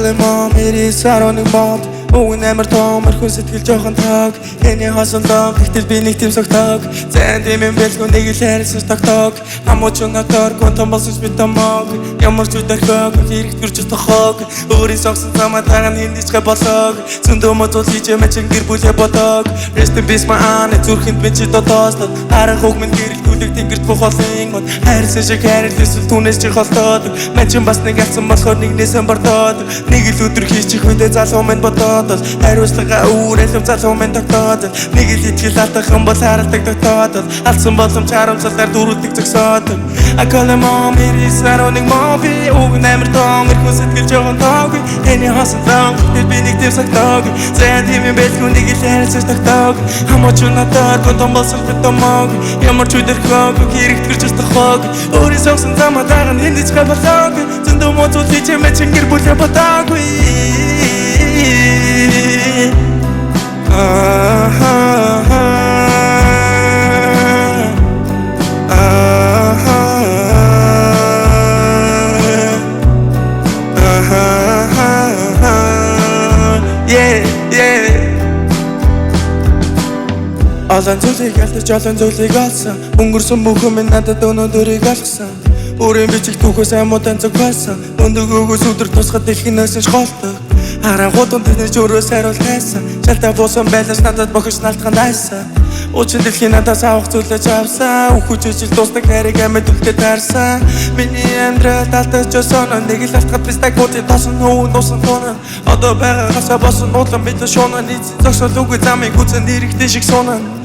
call him mom, it сараны мод Өвгөн амар том, орхин сэтгэл жоохон тоог Эний хосолдог, тэгтэл би нэг тийм согтоог Зайн дэмэн бэлгүү нэг ил хайрлсаж тогтоог Хамууч өнөтөр, гонтон болсон ч би томоог Ямар ч үдэрхөг, хэрэгт гэрч тохоог Өөрийн сонгсон замаа таган хиндичгэ болоог Зөндөө мозол хийж мэчин гэр бүлээ бодоог Rest in peace my aunt, зүрхэнд би чи дотоостод Харах хөг минь гэрэлтүүлэг тэнгэрт бүх олон гот Хайрсан шиг хайрл эсвэл түүнээс чи холтоод Мэчин бас нэг алсан болохоор нэгнээсэн бордоод Нэг ил өдөр хийчих үедээ залуу минь бодоод Хариуцлага үүрэлэм залуу минь тогтоод Нэг ил итгэл алдах юм бол харалдаг тогтоод Алдсан боломж харамсалгаар дөрүүлдэг зогсоод I call him mom, it is сараны мод Өвгөн амар том, эрхүү сэтгэл жоохон тоог Эний хосолдог, тэгтэл би нэг тийм согтоог Зайн дэмэн бэлгүү нэг ил хайрлсаж тогтоог Хамууч өнөтөр, гонтон болсон би томоог Ямар ч үдэрхөг, хэрэгт гэрч тохоог Өөрийн сонгсон замаа даган хиндичгэ болоог Зөндөө мозол хийж мэчин гэр бүлээ бодоог Олон зүйлийг алдаж олон зүйлийг олсон Өнгөрсөн бүхэн минь надад өнөөдрийг олгосон Өөрийн бичих түүхээс амуудан зүг байсан Өндөгөөгөөс өдөр тусгад дэлхийнээс шголдог Харангуутан тэснэж өрөөс хариулт хайсан Шалтаа буусан байлаас надад бохиж наалтхан найсан Уучин дэлхийн надаас авах зүйлээ авсан Үхүүчил дуустдаг хайрыг амьд үлдээ таарсан Миний амьдрал алдаж өсөн Нэг ил алтгад бистаг буудын тосон нүүн нуусан тунан Одоо байгаагасаа босон нуудлан бидлээ шуунан Нийцэн зогсол үгүй замыг үзэн нэрэгтэй шиг сунан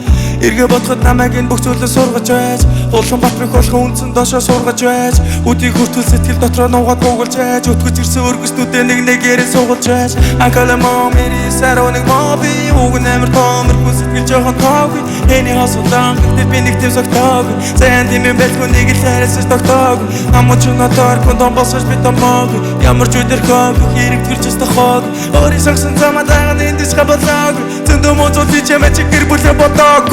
Эргээ бодоход намайг энэ бүх зүйлээ сургаж байж Улан батрах болгон үнцэн доошоо сургаж байж Үдийг хүртэл сэтгэл дотроо нуугаад гуйгалж байж Өтгөж ирсэн өргөснүүдээ нэг нэгээрээ суугалж байж I call him mom, it is сараны мод Өвгөн амар том, эрхүү сэтгэл жоохон тоог Эний хосолдог, тэгтэл би нэг тийм согтоог Зайн дэмэн бэлгүү нэг ил хайрлсаж тогтоог Хамууч өнөтөр, гонтон болсон би томоог Ямар ч үдэрхөг, хэрэгт гэрч тохоог Өөрийн сонгсон замаа даган хиндичгэ болоог Зөндөө мозол хийж мэчин гэр бүлээ бодоог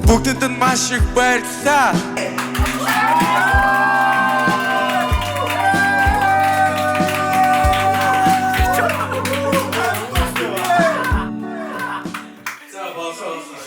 Бүгдэнд нь маш их баярлалаа. За болсоо.